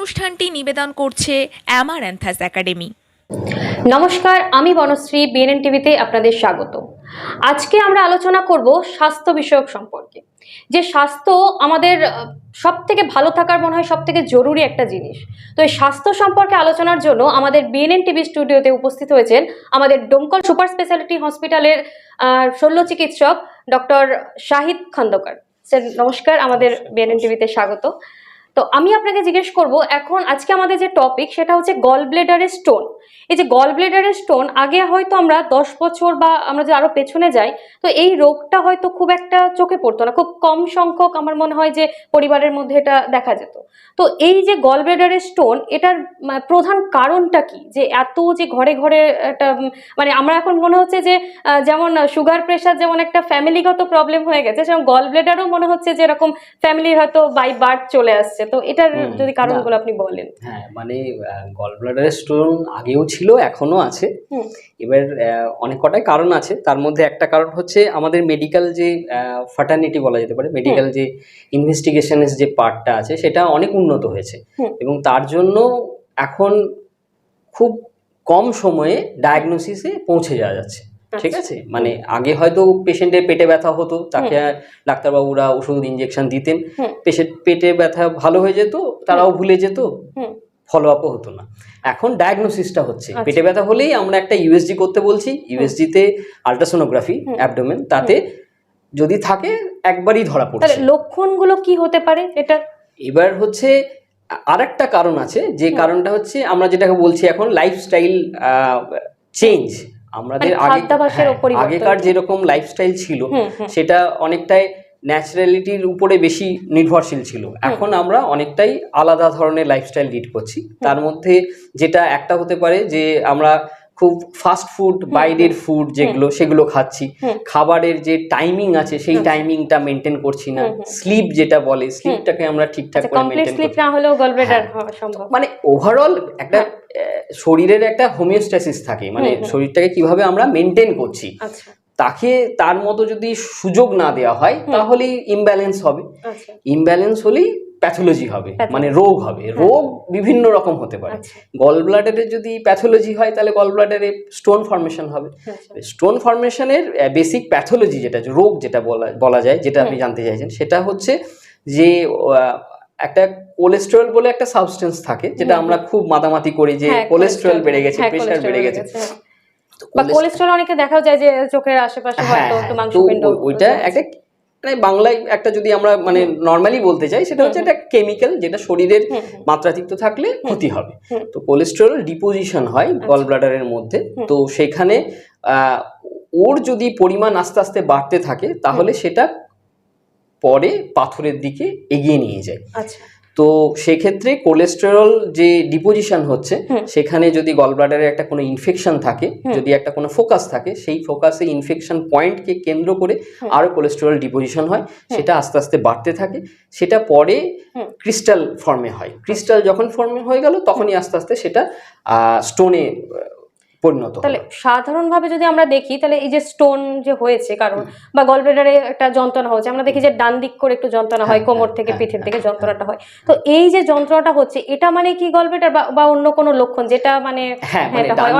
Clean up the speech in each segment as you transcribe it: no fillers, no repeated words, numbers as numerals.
অনুষ্ঠানটি নিবেদন করছে অ্যামারান্থাস একাডেমি। নমস্কার, আমি বনশ্রী, বিএনএন টিভিতে আপনাদের স্বাগত। আজকে আমরা আলোচনা করব স্বাস্থ্য বিষয়ক সম্পর্কে। যে স্বাস্থ্য আমাদের সব থেকে ভালো থাকার মনে হয় সব থেকে জরুরি একটা জিনিস। তো এই স্বাস্থ্য সম্পর্কে আলোচনার জন্য আমাদের বিএনএন টিভি স্টুডিওতে উপস্থিত হয়েছেন আমাদের ডোমকল সুপার স্পেশালিটি হসপিটালের শল্য চিকিৎসক ডক্টর শাহিদ খন্দকার। স্যার নমস্কার, আমাদের বিএনএন টিভিতে স্বাগত। তো আমি আপনাকে জিজ্ঞেস করব, এখন আজকে আমাদের যে টপিক সেটা হচ্ছে গল ব্লেডারের স্টোন। এই যে গল ব্লেডারের স্টোন, আগে হয়তো আমরা 10 বছর বা আমরা যে আরো পেছনে যাই, তো এই রোগটা হয়তো খুব একটা চোখে পড়তো না, খুব কম সংখ্যক আমার মনে হয় যে পরিবারের মধ্যে এটা দেখা যেত। তো এই যে গল ব্লেডারের স্টোন, এটার প্রধান কারণটা কি, যে এত যে ঘরে ঘরে একটা মানে আমরা এখন মনে হচ্ছে যে যেমন সুগার প্রেশার যেমন একটা ফ্যামিলিগত প্রবলেম হয়ে গেছে, সেরকম গল ব্লেডারও মনে হচ্ছে যে এরকম ফ্যামিলির হয়তো বাই বার্থ চলে আসছে। তো এটার যদি কারণগুলো আপনি বলেন। হ্যাঁ, মানে গল ব্লাডারের স্টোন আগেও ছিল, এখনো আছে। এবার অনেক কটাই কারণ আছে, তার মধ্যে একটা কারণ হচ্ছে আমাদের মেডিকেল যে ফার্টার্নিটি বলা যেতে পারে, মেডিকেল যে ইনভেস্টিগেশনের যে পার্টটা আছে সেটা অনেক উন্নত হয়েছে এবং তার জন্য এখন খুব কম সময়ে ডায়াগনোসিসে পৌঁছে যাওয়া যাচ্ছে। ঠিক আছে, মানে আগে হয়তো পেশেন্টের পেটে ব্যথা হতো, তাকে ডাক্তারবাবুরা ওষুধ ইনজেকশন দিতেন, পেশেন্ট পেটে ব্যথা ভালো হয়ে যেত, তারাও ভুলে যেত, ফলো আপও হতো না। এখন ডায়াগনোসিসটা হচ্ছে, পেটে ব্যথা হলেই আমরা একটা ইউএসজি করতে বলছি, ইউএসজিতে আল্ট্রাসোনোগ্রাফি অ্যাবডোমেন, তাতে যদি থাকে একবারই ধরা পড়ছে। লক্ষণগুলো কি হতে পারে এটা? এবার হচ্ছে আর একটা কারণ আছে, যে কারণটা হচ্ছে আমরা যেটাকে বলছি এখন লাইফস্টাইল চেঞ্জ। আমাদের আগেকার যেরকম লাইফস্টাইল ছিল সেটা অনেকটাই ন্যাচারালিটির উপরে বেশি নির্ভরশীল ছিল, এখন আমরা অনেকটাই আলাদা ধরনের লাইফস্টাইল লিড করছি। তার মধ্যে যেটা একটা হতে পারে যে আমরা খুব ফাস্ট ফুড, বাইরের ফুড যেগুলো সেগুলো খাচ্ছি, খাবারের যে টাইমিং আছে সেই টাইমিংটা মেনটেন করছি না, স্লিপ যেটা বলে স্লিপটাকে আমরা ঠিকঠাক করে মেনটেন করছি না, মানে ওভারঅল একটা শরীরের একটা হোমিওস্ট্যাসিস থাকে, মানে শরীরটাকে কিভাবে আমরা মেনটেন করছি, তাকে তার মতো যদি সুযোগ না দেওয়া হয় তাহলেই ইমব্যালেন্স হবে। ইমব্যালেন্স হলেই প্যাথোলজি হবে, মানে রোগ হবে। রোগ বিভিন্ন রকম হতে পারে। গল ব্লাডারে যদি প্যাথোলজি হয় তাহলে গল ব্লাডারে স্টোন ফর্মেশন হবে। স্টোন ফর্মেশনের বেসিক প্যাথোলজি যেটা, রোগ যেটা বলা যায়, যেটা আপনি জানতে চাইছেন, সেটা হচ্ছে যে একটা কোলেস্টেরল বলে একটা সাবস্টেন্স থাকে, যেটা আমরা খুব মাতামাতি করি যে কোলেস্টেরল বেড়ে গেছে, প্রেশার বেড়ে গেছে, বা কোলেস্টেরল অনেকে দেখা যায় যে চোখের আশেপাশে হয়তো একটু মাংসপিণ্ড, ওইটা একটা মানে বাংলায় একটা যদি আমরা মানে নর্মালি বলতে চাই, সেটা হচ্ছে একটা কেমিক্যাল যেটা শরীরের মাত্রাতিরিক্ত থাকলে ক্ষতি হবে। তো কোলেস্টেরল ডিপোজিশন হয় গল ব্লাডারের মধ্যে, তো সেখানে ওর যদি পরিমাণ আস্তে আস্তে বাড়তে থাকে তাহলে সেটা পরে পাথরের দিকে এগিয়ে নিয়ে যায়। তো সেক্ষেত্রে কোলেস্টেরল যে ডিপোজিশন হচ্ছে সেখানে যদি গল ব্লাডারে একটা কোনো ইনফেকশন থাকে, যদি একটা কোনো ফোকাস থাকে, সেই ফোকাসে ইনফেকশন পয়েন্টকে কেন্দ্র করে আরো কোলেস্টেরল ডিপোজিশন হয়, সেটা আস্তে আস্তে বাড়তে থাকে, সেটা পরে ক্রিস্টাল ফর্মে হয়। ক্রিস্টাল যখন ফর্মে হয়ে গেল তখনই আস্তে আস্তে সেটা স্টোনে পরিণত। তাহলে সাধারণভাবে যদি আমরা দেখি, তাহলে এই যে স্টোন যে হয়েছে কারণ, বা গল ব্লাডারে একটা যন্ত্রণা হচ্ছে, আমরা দেখি যে ডান দিক করে একটু যন্ত্রণা হয়, কোমর থেকে পিঠের দিকে যন্ত্রণাটা হয়। তো এই যে যন্ত্রণাটা হচ্ছে, এটা মানে কি গল ব্লাডার বা অন্য কোনো লক্ষণ, যেটা মানে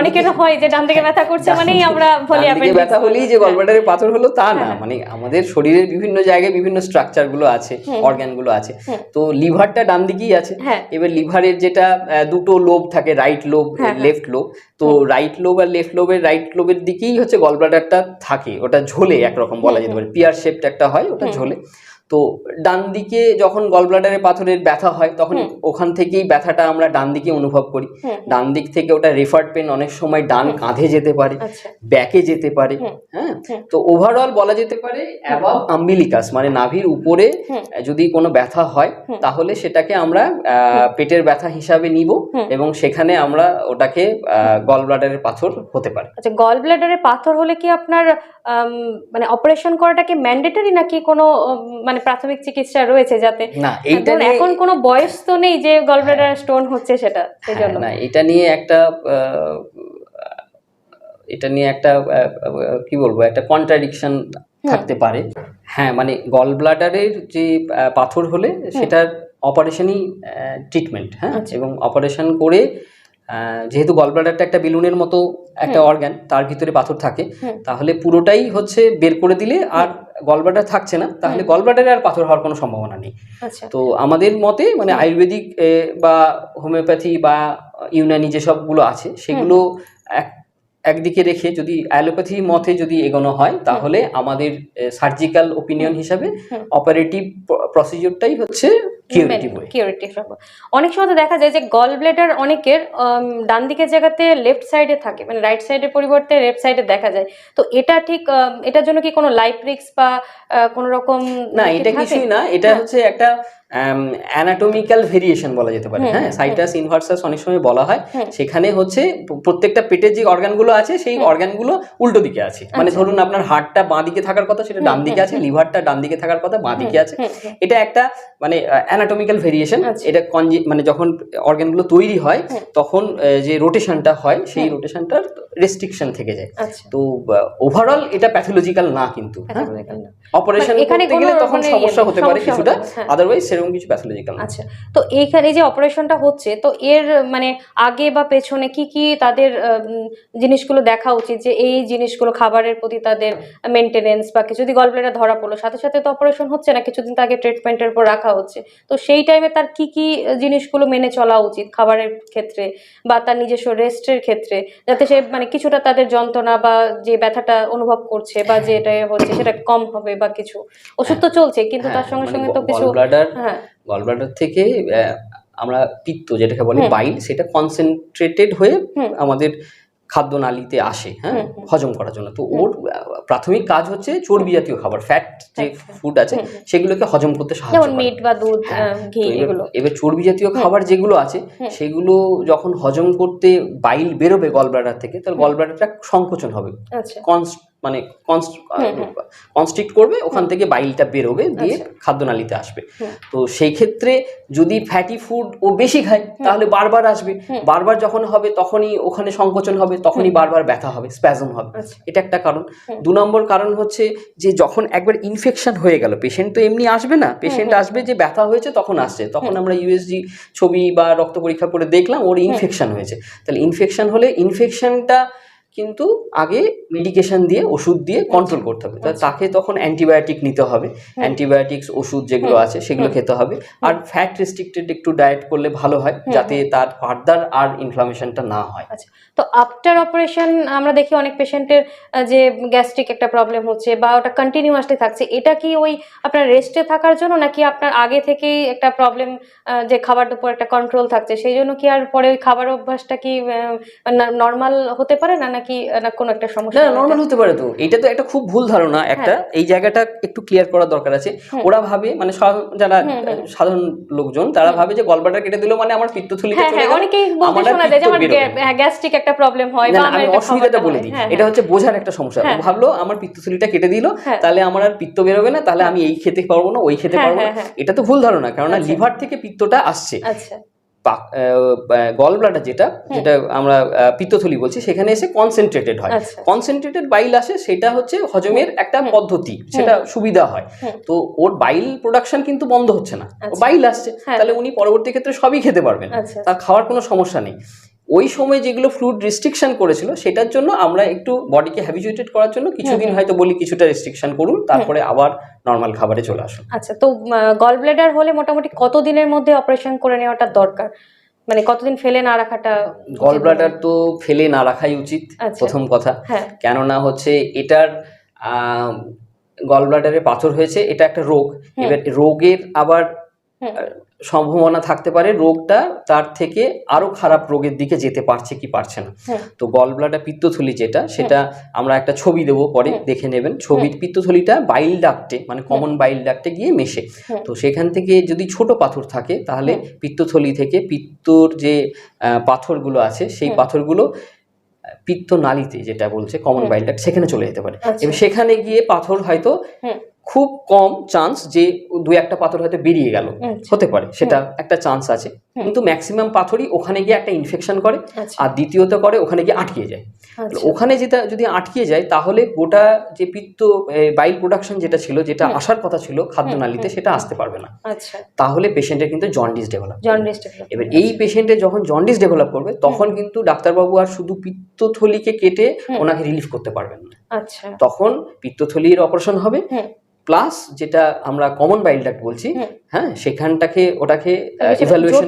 অনেকের হয় যে ডান দিকে ব্যথা করছে মানেই আমরা বলি অ্যাপেন্ডিক্স, ব্যথা হলেই যে গল ব্লাডারে পাথর হলো তা না। মানে আমাদের শরীরের বিভিন্ন জায়গায় বিভিন্ন স্ট্রাকচার গুলো আছে, অর্গান গুলো আছে। তো লিভারটা ডান দিকেই আছে। এবার লিভারের যেটা দুটো লোব থাকে, রাইট লোব, লেফট লোব, তো রাইট লোব আর লেফট লোবের, রাইট লোবের দিকেই হচ্ছে গল ব্লাডারটা থাকে, ওটা ঝোলে একরকম বলা যেতে পারে, পিয়ার শেপড একটা হয়, ওটা ঝোলে। তো ডান দিকে যখন গল ব্লাডারে পাথরের ব্যথা হয় তখন ওখান থেকেই ব্যথাটা আমরা ডান দিকে অনুভব করি। ডান দিক থেকে ওটা রেফার্ড পেন অনেক সময় ডান কাঁধে যেতে পারে, ব্যাকে যেতে পারে। হ্যাঁ, তো ওভারঅল বলা যেতে পারে অ্যাবাভ আম্বিলিকাস, মানে নাভির উপরে যদি কোনো ব্যথা হয় তাহলে সেটাকে আমরা পেটের ব্যথা হিসাবে নিব এবং সেখানে আমরা ওটাকে গল ব্লাডারের পাথর হতে পারে। আচ্ছা, গল ব্লাডারে পাথর হলে কি আপনার মানে অপারেশন করাটা কি ম্যান্ডেটরি, নাকি কোনো মানে প্রাথমিক চিকিৎসা রয়েছে? যাতে না, এইটা এখন কোনো বয়স তো নেই যে গল ব্লাডার স্টোন হচ্ছে সেটা, সেজন্য না, এটা নিয়ে একটা কি বলবো, একটা কন্ট্রাডিকশন থাকতে পারে। হ্যাঁ, মানে গল ব্লাডারের যে পাথর হলে সেটার অপারেশনই ট্রিটমেন্ট, হ্যাঁ। এবং অপারেশন করে যেহেতু গলব্লাডারটা একটা বেলুনের মতো একটা অর্গান, তার ভিতরে পাথর থাকে, তাহলে পুরোটাই হচ্ছে বের করে দিলে আর গলব্লাডার থাকছে না, তাহলে গলব্লাডারে আর পাথর হওয়ার কোনো সম্ভাবনা নেই। তো আমাদের মতে মানে আয়ুর্বেদিক বা হোমিওপ্যাথি বা ইউনানি যেসবগুলো আছে সেগুলো একদিকে রেখে যদি অ্যালোপ্যাথি মতে যদি এগোনো হয়, তাহলে আমাদের সার্জিক্যাল ওপিনিয়ন হিসাবে অপারেটিভ প্রসিডিউরটাই হচ্ছে কিউরেটিভ। অনেক সময় তো দেখা যায় যে গল ব্লেডার অনেকের ডান দিকের জায়গাতে লেফট সাইডে থাকে, মানে রাইট সাইডের পরিবর্তে লেফট সাইডে দেখা যায়। তো এটা ঠিক এটার জন্য কি কোনো লাইফ রিস্ক বা কোনো রকম? না, এটা কিছুই না, এটা হচ্ছে একটা অ্যানাটমিক্যাল ভেরিয়েশন বলা যেতে পারে, হ্যাঁ। সাইটাস ইনভার্সাস অনেক সময় বলা হয়। সেখানে হচ্ছে প্রত্যেকটা পেটের যে অর্গানগুলো আছে সেই অর্গানগুলো উল্টো দিকে আছে, মানে ধরুন আপনার হার্টটা বাঁ দিকে থাকার কথা সেটা ডান দিকে আছে, লিভারটা ডান দিকে থাকার কথা বাঁ দিকে আছে। এটা একটা মানে অ্যানাটমিক্যাল ভেরিয়েশন। এটা মানে যখন অর্গানগুলো তৈরি হয় তখন যে রোটেশনটা হয় সেই রোটেশনটার রেস্ট্রিকশন থেকে যায়। তো ওভারঅল এটা প্যাথোলজিক্যাল না, কিন্তু অপারেশন করতে গেলে তখন সমস্যা হতে পারে কিছুটা, আদারওয়াইজ সেরকম কিছু প্যাথোলজিক্যাল না। আচ্ছা, তো এইখানে যে অপারেশনটা হচ্ছে, তো এর মানে আগে বা পেছনে কি কি তাদের জিনিসগুলো দেখা উচিত, যে এই জিনিসগুলো খাবারের প্রতি তাদের মেনটেনেন্স বা কিছু, যদি গলব্লাডার ধরা পড়লো সাথে সাথে তো অপারেশন হচ্ছে না, কিছুদিন তাকে ট্রিটমেন্টের উপর রাখা হচ্ছে, তো সেই টাইমে তার কি কি জিনিসগুলো মেনে চলা উচিত খাবারের ক্ষেত্রে বা তার নিজস্ব রেস্টের ক্ষেত্রে, যাতে সে মানে কিছুটা তাদের যন্ত্রণা বা যে ব্যথাটা অনুভব করছে বা যেটা হচ্ছে সেটা কম হবে, বা কিছু ওষুধ তো চলছে কিন্তু তার সঙ্গে সঙ্গে তো কিছু গলব্লাডার থেকে আমরা পিত্ত যেটাকে বলে বাইল, সেটা কনসেন্ট্রেটেড হয়ে আমাদের খাদ্যনালীতে আসে, হ্যাঁ, হজম করার জন্য। তো ওর প্রাথমিক কাজ হচ্ছে চর্বি জাতীয় খাবার, ফ্যাট যে ফুড আছে সেগুলোকে হজম করতে সাহায্য করে, মিট বা দুধ, ঘি, এগুলো। এবার চর্বি জাতীয় খাবার যেগুলো আছে সেগুলো যখন হজম করতে বাইল বেরোবে গলব্লাডার থেকে, তাহলে গলব্লাডারটা সংকোচন হবে, মানে কনস্ট্রিক্ট করবে, ওখান থেকে বাইলটা বেরোবে, দিয়ে খাদ্যনালীতে আসবে। তো সেই ক্ষেত্রে যদি ফ্যাটি ফুড ও বেশি খায় তাহলে বারবার আসবে, বারবার যখন হবে তখনই ওখানে সংকোচন হবে, তখনই বারবার ব্যথা হবে, স্প্যাজম হবে, এটা একটা কারণ। 2 নম্বর কারণ হচ্ছে যে যখন একবার ইনফেকশন হয়ে গেল, পেশেন্ট তো এমনি আসবে না, পেশেন্ট আসবে যে ব্যথা হয়েছে তখন আসছে, তখন আমরা ইউএসজি ছবি বা রক্ত পরীক্ষা করে দেখলাম ওর ইনফেকশন হয়েছে। তাহলে ইনফেকশন হলে ইনফেকশনটা কিন্তু আগে মেডিকেশন দিয়ে, ওষুধ দিয়ে কন্ট্রোল করতে হবে। তাকে তখন অ্যান্টিবায়োটিক নিতে হবে, অ্যান্টিবায়োটিক্স ওষুধ যেগুলো আছে সেগুলো খেতে হবে। আর ফ্যাট রেস্ট্রিক্টেড একটু ডায়েট করলে ভালো হয়, যাতে তার ফার্দার আর ইনফ্লামেশনটা না হয়। আচ্ছা, তো আফটার অপারেশন আমরা দেখি অনেক পেশেন্টের যে গ্যাস্ট্রিক একটা প্রবলেম হচ্ছে বা ওটা কন্টিনিউয়াসলি থাকছে, এটা কি ওই আপনার রেস্টে থাকার জন্য, নাকি আপনার আগে থেকেই একটা প্রবলেম যে খাবার উপর একটা কন্ট্রোল থাকছে সেই জন্য, কি আর পরে ওই খাবার অভ্যাসটা কি নর্মাল হতে পারে না, নাকি কোনো একটা সমস্যা? না, নর্মাল হতে পারে। তো এটা তো একটা খুব ভুল ধারণা একটা, এই জায়গাটা একটু ক্লিয়ার করার দরকার আছে। ওরা ভাবে মানে যারা সাধারণ লোকজন তারা ভাবে যে গলব্লাডার কেটে দিল মানে আমার পিত্তথলিতে চলে গেল, অনেকেই বলতে শোনা যায় যে আমার গ্যাস্ট্রিক একটা প্রবলেম হয়, বা আমি অসুবিধাটা বলে দিই, এটা হচ্ছে বোঝার একটা সমস্যা। ও ভাবলো আমার পিত্তথলিটা কেটে দিল তাহলে আমার আর পিত্ত বেরোবে না, তাহলে আমি এই খেতে পারবো না, ওই খেতে পারবো না, এটা তো ভুল ধারণা। কারণ লিভার থেকে পিত্তটা আসছে, গল ব্লাডার যেটা আমরা পিত্তথলি বলছি সেখানে এসে কনসেন্ট্রেটেড হয়, কনসেন্ট্রেটেড বাইল আসে, সেটা হচ্ছে হজমের একটা পদ্ধতি, সেটা সুবিধা হয়। তো ওর বাইল প্রোডাকশন কিন্তু বন্ধ হচ্ছে না, বাইল আসছে, তাহলে উনি পরবর্তী ক্ষেত্রে সবই খেতে পারবেন, তার খাওয়ার কোনো সমস্যা নেই। ওই সময় যেগুলো ফ্লুইড রেস্ট্রিকশন করেছিল সেটার জন্য আমরা একটু বডিকে হ্যাবিচুয়েটেড করার জন্য কিছুদিন হয়তো বলি কিছুটা রেস্ট্রিকশন করুন, তারপরে আবার নর্মাল খাবারে চলে আসুন। আচ্ছা, তো গল ব্লাডার হলে মোটামুটি কতদিনের মধ্যে অপারেশন করে নেওয়াটা দরকার, মানে কতদিন ফেলে না রাখাটা? গল ব্লাডার তো ফেলে না রাখাই উচিত প্রথম কথা, কেননা হচ্ছে এটার গল ব্লাডারে পাথর হয়েছে, এটা একটা রোগ। এবার রোগের আবার সম্ভাবনা থাকতে পারে রোগটা তার থেকে আরো খারাপ রোগের দিকে যেতে পারছে কি পারছে না। তো গল ব্লাডার পিত্তথলি যেটা, সেটা আমরা একটা ছবি দেবো, পরে দেখে নেবেন। ছবির পিত্তথলিটা বাইল ডাক্টে মানে কমন বাইল ডাক্টে গিয়ে মেশে। তো সেখান থেকে যদি ছোট পাথর থাকে তাহলে পিত্তথলি থেকে পিত্তর যে পাথরগুলো আছে সেই পাথরগুলো পিত্ত নালীতে, যেটা বলছে কমন বাইল ডাক্ট, সেখানে চলে যেতে পারে। এবং সেখানে গিয়ে পাথর হয়তো খুব কম চান্স যে দু একটা পাথর হয়তো বেরিয়ে গেল, হতে পারে, সেটা একটা চান্স আছে, কিন্তু ম্যাক্সিমাম পাথরই ওখানে গিয়ে একটা ইনফেকশন করে, আর দ্বিতীয়ত করে ওখানে গিয়ে আটকে যায়। ওখানে যেটা যদি আটকে যায় তাহলে গোটা যে পিত্ত বাইল প্রোডাকশন যেটা ছিল, যেটা আসার কথা ছিল খাদ্যনালীতে, সেটা আসতে পারবে না। তাহলে পেশেন্টের কিন্তু জন্ডিস ডেভেলপ। এবার এই পেশেন্টের যখন জন্ডিস ডেভেলপ করবে তখন কিন্তু ডাক্তারবাবু আর শুধু পিত্তথলিকে কেটে ওনাকে রিলিফ করতে পারবেন না। তখন পিত্তথলির অপারেশন হবে, প্লাস যেটা আমরা কমন বাইল ডাক্ট বলছি, হ্যাঁ, সেখানটাকে ওটাকে ইভালুয়েশন,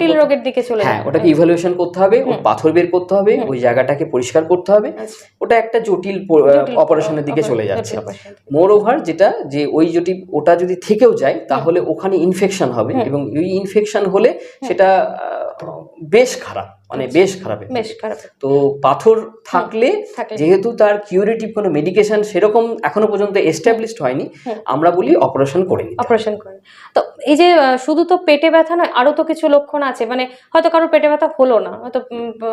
হ্যাঁ, ওটাকে ইভালুয়েশন করতে হবে, ওর পাথর বের করতে হবে, ওই জায়গাটাকে পরিষ্কার করতে হবে। ওটা একটা জটিল অপারেশনের দিকে চলে যাচ্ছে। মোর ওভার যেটা, যে ওই ওটা যদি থেকেও যায় তাহলে ওখানে ইনফেকশন হবে, এবং এই ইনফেকশন হলে সেটা বেশ খারাপ, মানে বেশ খারাপ। তো পাথর থাকলে যেহেতু তার কিউরেটিভ কোনো মেডিকেশন সেরকম এখনো পর্যন্ত এস্টাবলিশড হয়নি, আমরা বলি অপারেশন করে নিতে। তো এই যে শুধু তো পেটে ব্যথা নয়, আরো তো কিছু লক্ষণ আছে, মানে হয়তো কারোর পেটে ব্যথা হলো না, হয়তো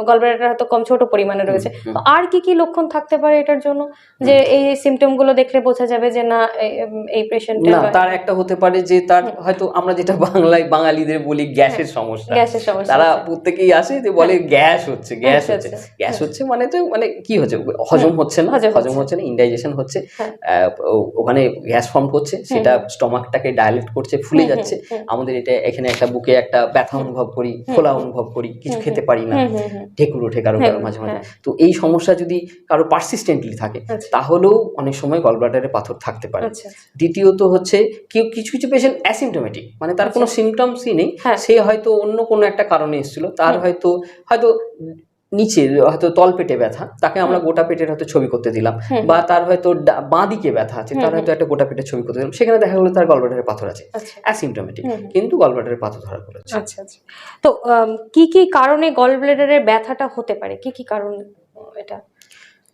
গলব্লাডার হয়তো কম ছোট পরিমাণে রয়েছে, তো আর কি কি লক্ষণ থাকতে পারে এটার জন্য, যে এই সিমটম গুলো দেখলে বোঝা যাবে যে না এই পেশেন্টের? না, তার একটা হতে পারে যে তার হয়তো আমরা যেটা বাঙালিদের বলি গ্যাসের সমস্যা, তারা প্রত্যেকেই আসে যে বলে গ্যাস হচ্ছে, গ্যাস হচ্ছে মানে তো মানে কি হচ্ছে, হজম হচ্ছে না, ইনডাইজেশন হচ্ছে, ওখানে গ্যাস ফর্ম করছে, সেটা স্টমাকটাকে ডাইলেট করছে, ফুলে যাচ্ছে। আমাদের এটা এখানে একটা বুকে একটা ব্যথা অনুভব করি, খোলা অনুভব করি, কিছু খেতে পারি না, ঢেকুর ওঠে কারো মাঝে মাঝে। তো এই সমস্যা যদি কারো পারসিস্টেন্টলি থাকে তাহলেও অনেক সময় গলব্লাডারে পাথর থাকতে পারে। দ্বিতীয়ত হচ্ছে কিছু কিছু পেশেন্ট অ্যাসিমটোমেটিক, মানে তার কোনো সিমটমসই নেই, সে হয়তো অন্য কোনো একটা কারণে এসেছিল, তার হয়তো নিচে হয়তো তলপেটে ব্যথা, তাকে আমরা গোটা পেটের হয়তো ছবি করতে দিলাম, বা তার হয়তো বাঁ দিকে ব্যথা আছে, তার হয়তো একটা গোটা পেটের ছবি করতে দিলাম, সেখানে দেখা গেলো তার গলব্লাডারে পাথর আছে, অ্যাসিমটোমেটিক, কিন্তু গলব্লাডারে পাথর ধরা পড়েছে। তো কি কি কারণে গলব্লাডারের ব্যথাটা হতে পারে, কি কি কারণ এটা?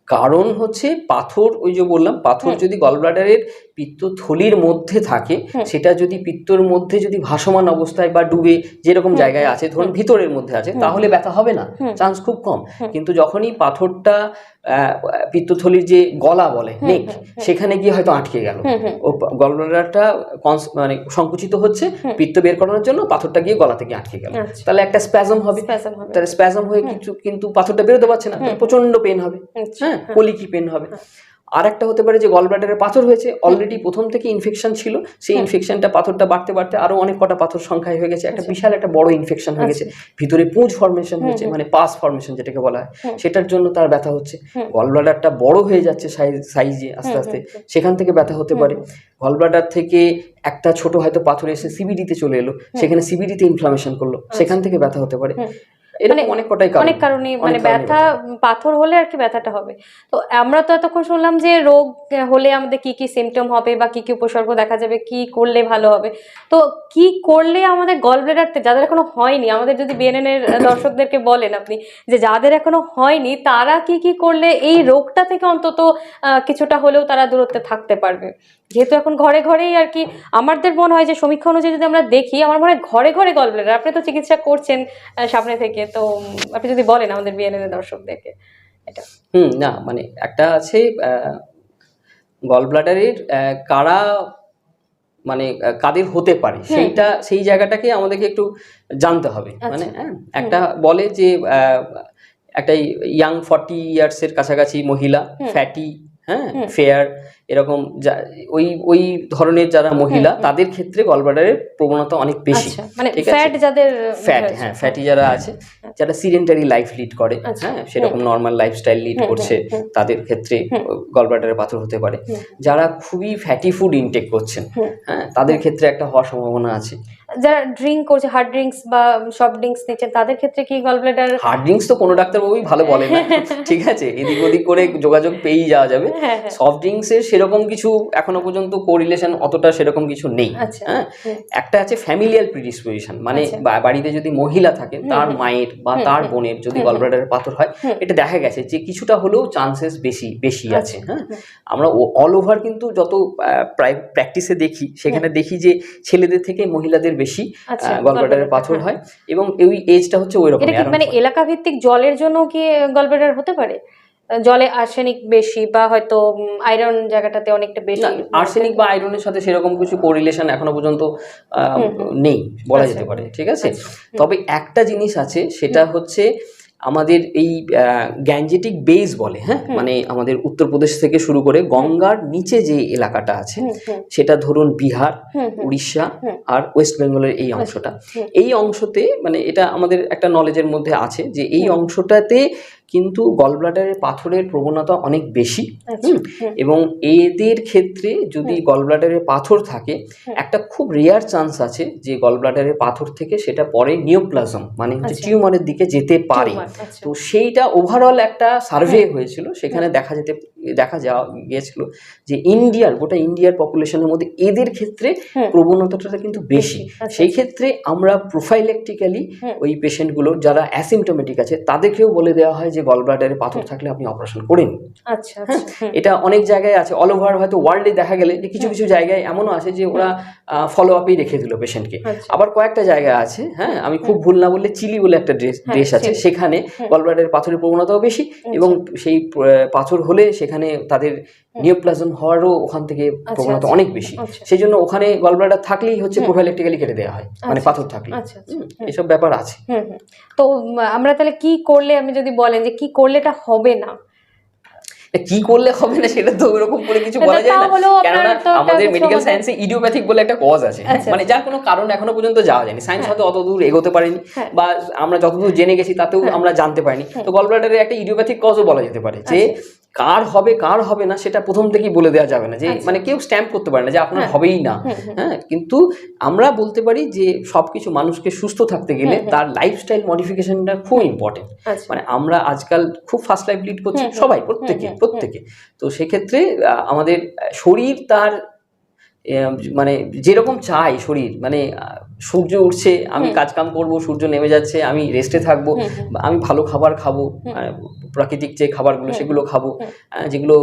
কারণ হচ্ছে পাথর, ওই যে বললাম, পাথর যদি গলব্লাডারের পিত্তথলির মধ্যে থাকে, সেটা যদি পিত্তর মধ্যে যদি ভাসমান অবস্থায় বা ডুবে যেরকম জায়গায় আছে, ধরুন ভিতরের মধ্যে আছে, তাহলে ব্যথা হবে না, চান্স খুব কম। কিন্তু যখনই পাথরটা পিত্তথলির যে গলা বলে নেক, সেখানে গিয়ে হয়তো আটকে গেল, ও গলব্লাডারটা মানে সংকুচিত হচ্ছে পিত্ত বের করানোর জন্য, পাথরটা গিয়ে গলা থেকে আটকে গেল, তাহলে একটা স্প্যাজম হবে, তাহলে স্প্যাজম হয়ে কিন্তু পাথরটা বেরোতে পারছে না, প্রচন্ড পেন হবে, হ্যাঁ, কলিকি পেন হবে। আর একটা হতে পারে যে গলব্লাডারে পাথর হয়েছে, অলরেডি প্রথম থেকে ইনফেকশন ছিল, সেই ইনফেকশনটা পাথরটা বাড়তে বাড়তে আরো অনেক কটা পাথর সংখ্যায় হয়ে গেছে, একটা বিশাল একটা বড় ইনফেকশন হয়ে গেছে, ভিতরে পুঁজ ফর্মেশন হয়েছে, মানে পাস ফর্মেশন যেটাকে বলা হয়, সেটার জন্য তার ব্যথা হচ্ছে। গলব্লাডারটা বড় হয়ে যাচ্ছে সাইজে আস্তে আস্তে, সেখান থেকে ব্যথা হতে পারে। গলব্লাডার থেকে একটা ছোট হয়তো পাথর এসে সিবিডিতে চলে এলো, সেখানে সিবিডিতে ইনফ্লামেশন করলো, সেখান থেকে ব্যথা হতে পারে। অনেক কারণে মানে ব্যথা, পাথর হলে আর কি ব্যথাটা হবে। তো আমরা তো এতক্ষণ শুনলাম যে রোগ হলে আমাদের কি কি সিমটম হবে বা কি কি উপসর্গ দেখা যাবে, কি করলে ভালো হবে। তো কি করলে আমাদের গলব্লাডারতে, যাদের এখনো হয়নি, আমাদের যদি বিএনএন এর দর্শকদেরকে বলেন আপনি, যে যাদের এখনো হয়নি তারা কি কি করলে এই রোগটা থেকে অন্তত কিছুটা হলেও তারা দূরত্বে থাকতে পারবে? যেহেতু এখন ঘরে ঘরেই আর কি, আমাদের মনে হয় যে সমীক্ষা অনুযায়ী যদি আমরা দেখি, আমার মনে হয় ঘরে ঘরে গলব্লাডার, আপনি তো চিকিৎসা করছেন সামনে থেকে, তো আপনি যদি বলেন আমাদের বিএনএন এর দর্শকদেরকে এটা। না, মানে একটা আছে গলব্লাডারের কারা, মানে কাদের হতে পারে, সেই জায়গাটাকে আমাদেরকে একটু জানতে হবে। মানে একটা বলে যে একটা ইয়াং 40 ইয়ার্সের কাছাকাছি মহিলা, ফ্যাটি, হ্যাঁ, ফেয়ার, এরকম ওই ধরনের যারা মহিলা, তাদের ক্ষেত্রে গলব্লাডারের প্রবণতা অনেক বেশি। মানে ফ্যাট যাদের, হ্যাঁ, ফ্যাটি যারা আছে, যারা সিডেন্টারি লাইফ লিড করে, হ্যাঁ, সেরকম নর্মাল লাইফস্টাইল লিড করছে, তাদের ক্ষেত্রে গলব্লাডারে পাথর হতে পারে। যারা খুবই ফ্যাটি ফুড ইনটেক করছেন, হ্যাঁ, তাদের ক্ষেত্রে একটা হওয়ার সম্ভাবনা আছে। যারা ড্রিঙ্ক করছে, হার্ড ড্রিঙ্কস বা সফট ড্রিঙ্কস নিচ্ছেন, তাদের ক্ষেত্রে কি গলব্লাডার? হার্ড ড্রিঙ্কস তো কোনো ডাক্তারবাবুই ভালো বলে না, ঠিক আছে, এদিক ওদিক করে যোগাযোগ পেয়েই যাওয়া যাবে। সফট ড্রিঙ্কসের সেরকম কিছু এখনো পর্যন্ত কোরিলেশন অতটা সেরকম কিছু নেই। হ্যাঁ, একটা আছে ফ্যামিলিয়াল প্রিডিসপোজিশন, মানে বাড়িতে যদি মহিলা থাকে, তার মায়ের বা তার বোনের যদি গলব্লাডারের পাথর হয়, এটা দেখা গেছে যে কিছুটা হলেও চান্সেস বেশি আছে। হ্যাঁ, আমরা অল ওভার কিন্তু যত প্র্যাকটিসে দেখি, সেখানে দেখি যে ছেলেদের থেকে মহিলাদের বেশি গলব্লাডারের পাথর হয়, এবং এই এজটা হচ্ছে ওই রকম। মানে এলাকা ভিত্তিক জলের জন্য কি গলব্লাডার হতে পারে? জলে আর্সেনিক বেশি বা হয়তো আয়রন জায়গাটাতে অনেকটা বেশি? আর্সেনিক বা আয়রনের সাথে সেরকম কিছু কোরিলেশন এখনো পর্যন্ত নেই বলা যেতে পারে, ঠিক আছে। তবে একটা জিনিস আছে, সেটা হচ্ছে আমাদের এই গ্যাঞ্জেটিক বেস বলে, হ্যাঁ, মানে আমাদের উত্তরপ্রদেশ থেকে শুরু করে গঙ্গার নিচে যে এলাকাটা আছে, সেটা ধরুন বিহার, উড়িষ্যা আর ওয়েস্ট বেঙ্গলের এই অংশটা, এই অংশতে মানে এটা আমাদের একটা নলেজের মধ্যে আছে যে এই অংশটাতে কিন্তু গল ব্লাডারের পাথরের প্রবণতা অনেক বেশি। এবং এদের ক্ষেত্রে যদি গল ব্লাডারের পাথর থাকে, একটা খুব রেয়ার চান্স আছে যে গল ব্লাডারের পাথর থেকে সেটা পরে নিওপ্লাজম মানে হচ্ছে টিউমারের দিকে যেতে পারে। তো সেইটা ওভারঅল একটা সার্ভে হয়েছিল, সেখানে দেখা যাওয়া গিয়েছিল যে গোটা ইন্ডিয়ার পপুলেশনের মধ্যে এদের ক্ষেত্রে প্রবণতাটা কিন্তু বেশি। সেই ক্ষেত্রে আমরা প্রোফাইলেকটিক্যালি ওই পেশেন্টগুলোর যারা অ্যাসিমটোমেটিক আছে তাদেরকেও বলে দেওয়া হয় যে গল ব্লাডারে পাথর থাকলে আপনি অপারেশন করে নিন। এটা অনেক জায়গায় আছে, অল ওভার হয়তো ওয়ার্ল্ডে দেখা গেলে যে কিছু কিছু জায়গায় এমনও আছে যে ওরা ফলো আপেই রেখে দিল পেশেন্টকে। আবার কয়েকটা জায়গা আছে, হ্যাঁ, আমি খুব ভুল না বললে চিলি বলে একটা দেশ আছে, সেখানে গল ব্লাডারের পাথরের প্রবণতাও বেশি এবং সেই পাথর হলে সেখানে তাদের নিওপ্লাজম হওয়ারও ওখান থেকে প্রবণতা অনেক বেশি। সেই জন্য ওখানে গল ব্লাডার থাকলেই হচ্ছে প্রোফাইলেকটিক্যালি কেটে দেওয়া হয়, মানে পাথর থাকলে। এসব ব্যাপার আছে। তো আমরা তাহলে কি করলে, আপনি যদি বলেন যে কি করলে এটা হবে না, কি করলে হবে না সেটা তো ওরকম করে কিছু বলা যায় না, কেননা আমাদের মেডিকেল সায়েন্সে ইডিওপ্যাথিক বলে একটা কজ আছে, মানে যার কোনো কারণ এখনো পর্যন্ত যাওয়া যায়নি, সায়েন্স হয়তো অত দূর এগোতে পারেনি বা আমরা যতদূর জেনে গেছি তাতেও আমরা জানতে পারিনি। তো গল ব্লাডারের একটা ইডিওপ্যাথিক কজও বলা যেতে পারে, যে কার হবে না সেটা প্রথম থেকেই বলে দেওয়া যাবে না, যে মানে কেউ স্ট্যাম্প করতে পারে না যে আপনার হবেই না। হ্যাঁ, কিন্তু আমরা বলতে পারি যে সবকিছু মানুষকে সুস্থ থাকতে গেলে তার লাইফস্টাইল মডিফিকেশনটা খুব ইম্পর্টেন্ট। মানে আমরা আজকাল খুব ফাস্ট লাইফ লিড করছি সবাই, প্রত্যেকে। তো সেক্ষেত্রে আমাদের শরীর তার মানে যেরকম চাই শরীর, মানে সূর্য উঠছে আমি কাজকাম করব, সূর্য নেমে যাচ্ছে আমি রেস্টে থাকবো, আমি ভালো খাবার খাবো, প্রাকৃতিক যে খাবারগুলো সেগুলো খাবো, যেগুলো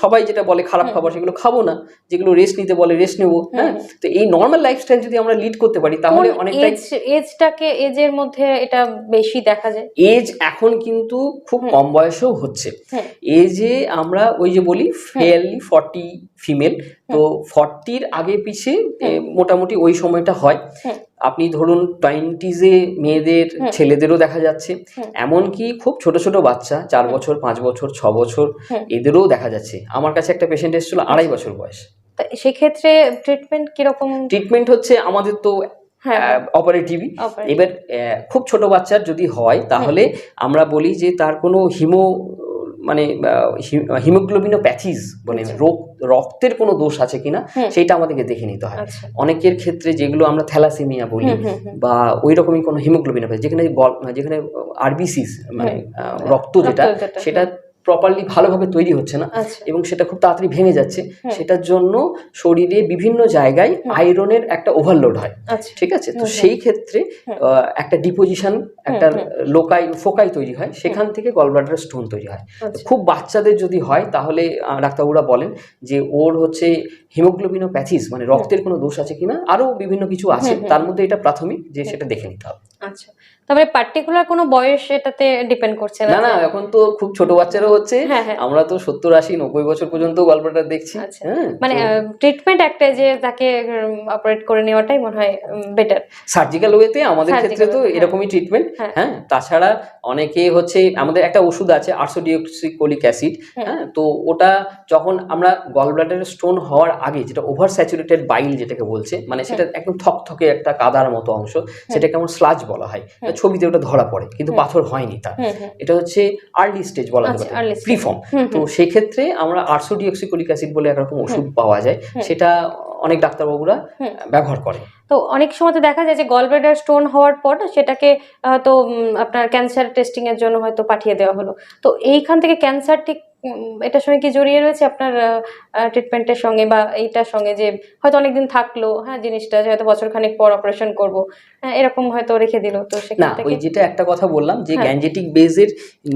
সবাই যেটা বলে খারাপ খাবার সেগুলো খাবো না, যেগুলো রেস্ট নিতে বলে রেস্ট নেবো। হ্যাঁ, তো এই নর্মাল লাইফস্টাইল যদি আমরা লিড করতে পারি তাহলে অনেকটা। এজের মধ্যে এটা বেশি দেখা যায়। এজ এখন কিন্তু খুব কম বয়সেও হচ্ছে। এজে আমরা ওই যে বলি ফেয়ারলি 40 ফিমেল, তো 40-র আগে পিছে মোটামুটি ওই সময়টা হয়। আপনি ধরুন 20s-এ মেয়েদের ছেলেদেরও দেখা যাচ্ছে, এমনকি খুব ছোট ছোট বাচ্চা 4 বছর 5 বছর 6 বছর এদেরও দেখা যাচ্ছে। আমার কাছে একটা পেশেন্ট এসেছিল 2.5 বছর বয়স। সেক্ষেত্রে ট্রিটমেন্ট কিরকম? ট্রিটমেন্ট হচ্ছে আমাদের তো অপারেটিভই। এবার খুব ছোট বাচ্চার যদি হয় তাহলে আমরা বলি যে তার কোনো হিমোগ্লোবিনোপ্যাথিজ মানে রক্তের কোনো দোষ আছে কিনা সেইটা আমাদেরকে দেখে নিতে হয়। অনেকের ক্ষেত্রে যেগুলো আমরা থ্যালাসেমিয়া বলি বা ওই রকমই কোনো হিমোগ্লোবিনোপ্যাথি, যেখানে আরবিসিস মানে রক্ত যেটা সেটা প্রপারলি ভালোভাবে তৈরি হচ্ছে না এবং সেটা খুব তাড়াতাড়ি ভেঙে যাচ্ছে, সেটার জন্য শরীরে বিভিন্ন জায়গায় আয়রনের একটা ওভারলোড হয়। ঠিক আছে, তো সেই ক্ষেত্রে একটা ডিপোজিশন, একটা ফোকাই তৈরি হয়, সেখান থেকে গল ব্লাডার স্টোন তৈরি হয়। খুব বাচ্চাদের যদি হয় তাহলে ডাক্তারবাবুরা বলেন যে ওর হচ্ছে হিমোগ্লোবিনোপ্যাথিস মানে রক্তের কোনো দোষ আছে কিনা, আরো বিভিন্ন কিছু আছে, তার মধ্যে এটা প্রাথমিক যে সেটা দেখে নিতে হবে। আচ্ছা, তবে পার্টিকুলার কোনো বয়স এটাতে ডিপেন্ড করছে না? না, এখন তো খুব ছোট বাচ্চারও হচ্ছে, আমরা তো 70 80 90 বছর পর্যন্ত গল ব্লাডার দেখছি। মানে ট্রিটমেন্ট একটা যে তাকে অপারেট করে নেওয়াটাই মনে হয় বেটার সার্জিক্যাল ওয়েতে। আমাদের ক্ষেত্রে তো এরকমই ট্রিটমেন্ট। হ্যাঁ, তাছাড়া অনেকে হচ্ছে আমাদের একটা ওষুধ আছে 800 ডিঅক্সিকোলিক অ্যাসিড। হ্যাঁ, তো ওটা যখন আমরা গল ব্লাডারের স্টোন হওয়ার আগে, যেটা ওভার স্যাচুরেটেড বাইল যেটাকে বলছে, মানে সেটা একদম থকথকে একটা কাদার মতো অংশ, সেটাকে আমার স্লাজ বলা হয়, ছবিতে ওটা ধরা পড়ে কিন্তু পাথর হয়নি তার, এটা হচ্ছে আর্লি স্টেজ বলা যায়, প্রিফর্ম। তো সেক্ষেত্রে আমরা 800 ডিঅক্সিকোলিক অ্যাসিড বলে একরকম ওষুধ পাওয়া যায়, সেটা অনেক ডাক্তারবাবুরা ব্যবহার করে। তো অনেক সময় দেখা যায় যে গল ব্লাডার স্টোন হওয়ার পর সেটাকে তো আপনার ক্যান্সার টেস্টিং এর জন্য হয়তো পাঠিয়ে দেওয়া হলো, তো এইখান থেকে ক্যান্সার ঠিক এটার সঙ্গে কি জড়িয়ে রয়েছে আপনার ট্রিটমেন্টের সঙ্গে বা এইটার সঙ্গে, যে হয়তো অনেকদিন থাকলো, হ্যাঁ, জিনিসটা হয়তো বছরখানেক পর অপারেশন করব, এরকম হয়তো রেখে দিল, তো না সেখান থেকে ওই যেটা একটা কথা বললাম যে হ্যাঁ। গ্যাঞ্জেটিক বেজের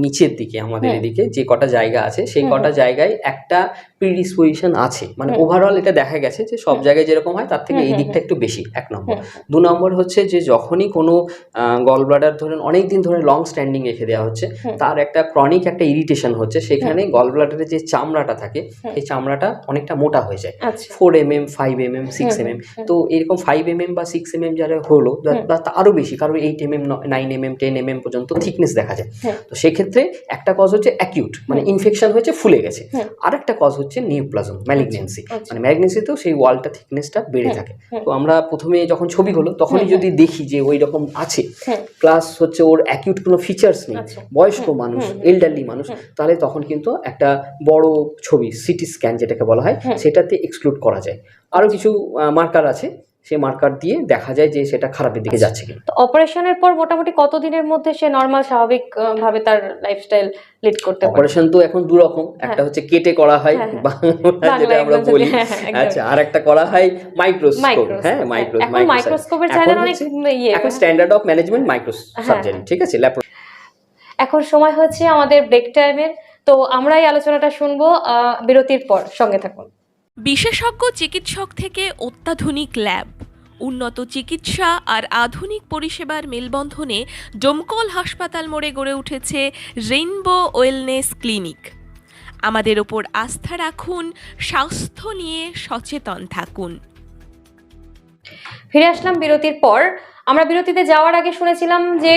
নিচের দিকে আমাদের এদিকে যে কটা জায়গা আছে সেই কটা জায়গায় একটা প্রিডিসপোজিশন আছে, মানে ওভারঅল এটা দেখা গেছে যে সব জায়গায় যেরকম হয় তার থেকে এই দিকটা একটু বেশি, এক নম্বর। দু নম্বর হচ্ছে যে যখনই কোনো গল ব্লাডার ধরেন অনেক দিন ধরে লং স্ট্যান্ডিং রেখে দেওয়া হচ্ছে, তার একটা ক্রনিক একটা ইরিটেশন হচ্ছে, সেখানে গল ব্লাডারের যে চামড়াটা থাকে সেই চামড়াটা অনেকটা মোটা হয়ে যায়, 4 mm 5 mm 6 mm। তো এরকম 5 mm বা 6 mm যারা হলো বা আরো বেশি, কারণ 8 mm 9 mm 10 mm পর্যন্ত থিকনেস দেখা যায়। তো সেক্ষেত্রে একটা কজ হচ্ছে অ্যাকিউট, মানে ইনফেকশন হয়েছে ফুলে গেছে। আর একটা কজ হচ্ছে নিউপ্লাজম ম্যালিগনেন্সি, মানে ম্যালিগনেন্সিতেও সেই ওয়ালটা থিকনেসটা বেড়ে থাকে। তো আমরা প্রথমে যখন ছবি হলো তখনই যদি দেখি যে ওই রকম আছে, প্লাস হচ্ছে ওর অ্যাকিউট কোনো ফিচার্স নেই, বয়স্ক মানুষ, এল্ডারলি মানুষ, তাহলে তখন কিন্তু একটা বড় ছবি সিটি স্ক্যান যেটাকে বলা হয় সেটাতে এক্সক্লুড করা যায়। আরো কিছু মার্কার আছে, সেই মার্কার দিয়ে দেখা যায় যে সেটা খারাপের দিকে যাচ্ছে কিনা। তো অপারেশনের পর মোটামুটি কতদিনের মধ্যে সে নরমাল স্বাভাবিক ভাবে তার লাইফস্টাইল লিড করতে পারে? অপারেশন তো এখন দু রকম, একটা হচ্ছে কেটে করা হয় যেটা আমরা বলি, আচ্ছা, আর একটা করা হয় মাইক্রোস্কোপ। হ্যাঁ, মাইক্রোস্কোপের ছাড়া অনেক এখন standard of management micro surgery, ঠিক আছে। এখন সময় হচ্ছে আমাদের ব্রেক টাইমের, তো আমরা এই আলোচনাটা শুনবো বিরতির পর, সঙ্গে থাকুন। বিশেষজ্ঞ চিকিৎসক থেকে অত্যাধুনিক ল্যাব, উন্নত চিকিৎসা আর আধুনিক পরিষেবার মেলবন্ধনে ডোমকল হাসপাতাল মোড়ে গড়ে উঠেছে রেইনবো ওয়েলনেস ক্লিনিক। আমাদের ওপর আস্থা রাখুন, স্বাস্থ্য নিয়ে সচেতন থাকুন। ফিরে আসলাম বিরতির পর। আমরা বিরতিতে যাওয়ার আগে শুনেছিলাম যে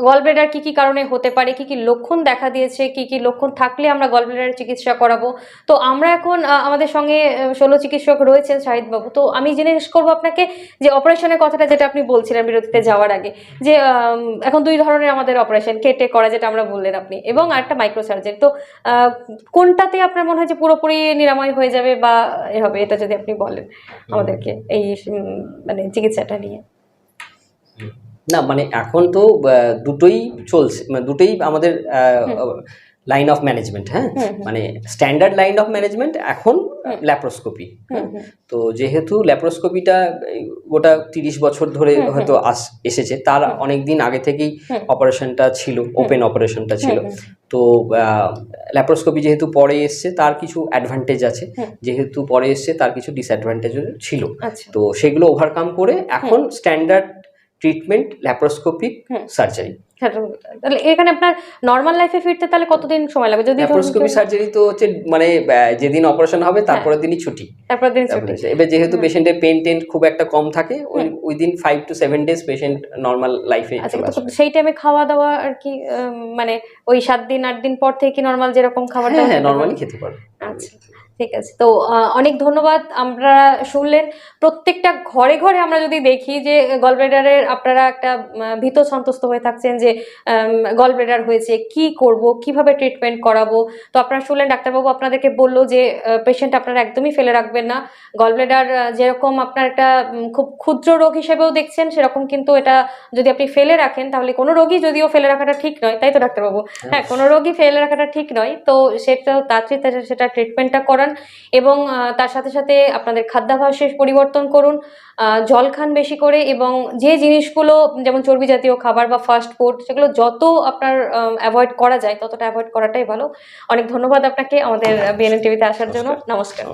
গলব্লেডার কি কি কারণে হতে পারে, কি কি লক্ষণ দেখা দিয়েছে, কি কি লক্ষণ থাকলে আমরা গলব্লেডারের চিকিৎসা করাবো। তো আমরা এখন আমাদের সঙ্গে শল্য চিকিৎসক রয়েছেন শাহিদ বাবু। তো আমি জিজ্ঞেস করবো আপনাকে যে অপারেশনের কথাটা যেটা আপনি বলছিলেন বিরতিতে যাওয়ার আগে, যে এখন দুই ধরনের আমাদের অপারেশন, কেটে করা যেটা আমরা বললেন আপনি, এবং আরেকটা মাইক্রো সার্জারি। তো কোনটাতে আপনার মনে হয় যে পুরোপুরি নিরাময় হয়ে যাবে বা এ হবে, এটা যদি আপনি বলেন আমাদেরকে এই মানে চিকিৎসাটা নিয়ে। না মানে এখন তো দুটোই চলছে, মানে দুটোই আমাদের লাইন অফ ম্যানেজমেন্ট। হ্যাঁ, মানে স্ট্যান্ডার্ড লাইন অফ ম্যানেজমেন্ট এখন ল্যাপ্রোস্কোপি। তো যেহেতু ল্যাপ্রোস্কোপিটা গোটা 30 বছর ধরে হয়তো এসেছে, তার অনেক দিন আগে থেকেই অপারেশনটা ছিল, ওপেন অপারেশনটা ছিল। তো ল্যাপ্রোস্কোপি যেহেতু পরে এসছে তার কিছু অ্যাডভান্টেজ আছে, যেহেতু পরে এসছে তার কিছু ডিসঅ্যাডভান্টেজও ছিল। তো সেগুলো ওভারকাম করে এখন স্ট্যান্ডার্ড ট্রিটমেন্ট ল্যাপ্রোস্কোপিক সার্জারি। তাহলে এখানে আপনার নরমাল লাইফে ফিরতে তাহলে কতদিন সময় লাগবে? যদি ল্যাপ্রোস্কোপি সার্জারি তো হচ্ছে মানে যেদিন অপারেশন হবে তারপরের দিনই ছুটি, এবার যেহেতু পেশেন্টের পেন টেন খুব একটা কম থাকে, within 5 to 7 days patient normal লাইফে চলে আসবে। সেই টাইমে খাওয়া দাওয়া আর কি মানে ওই 7 দিন 8 দিন পর থেকে নরমাল যেরকম খাবার দাওয়া, হ্যাঁ নরমালি খেতে পারবে। আচ্ছা, ঠিক আছে। তো অনেক ধন্যবাদ। আমরা শুনলেন প্রত্যেকটা ঘরে ঘরে আমরা যদি দেখি যে গলব্লেডারের আপনারা একটা ভীত সন্তুষ্ট হয়ে থাকছেন যে গলব্লেডার হয়েছে, কি করব, কিভাবে ট্রিটমেন্ট করাবো। তো আপনারা শুনলেন ডাক্তারবাবু আপনাদেরকে বললো যে পেশেন্ট আপনারা একদমই ফেলে রাখবেন না। গলব্লেডার যেরকম আপনার একটা খুব ক্ষুদ্র রোগ হিসেবেও দেখছেন, সেরকম কিন্তু এটা যদি আপনি ফেলে রাখেন তাহলে কোনো রোগী, যদিও ফেলে রাখাটা ঠিক নয়, তাই তো ডাক্তারবাবু? হ্যাঁ, কোনো রোগী ফেলে রাখাটা ঠিক নয়। তো সেটা তাড়াতাড়ি সেটা ট্রিটমেন্টটা করান, এবং তার সাথে সাথে আপনাদের খাদ্যাভ্যাসের পরিবর্তন করুন, জল খান বেশি করে, এবং যে জিনিসগুলো যেমন চর্বি জাতীয় খাবার বা ফাস্ট ফুড, সেগুলো যত আপনার অ্যাভয়েড করা যায় ততটা অ্যাভয়েড করাটাই ভালো। অনেক ধন্যবাদ আপনাকে আমাদের বিএনএন টিভিতে আসার জন্য। নমস্কার।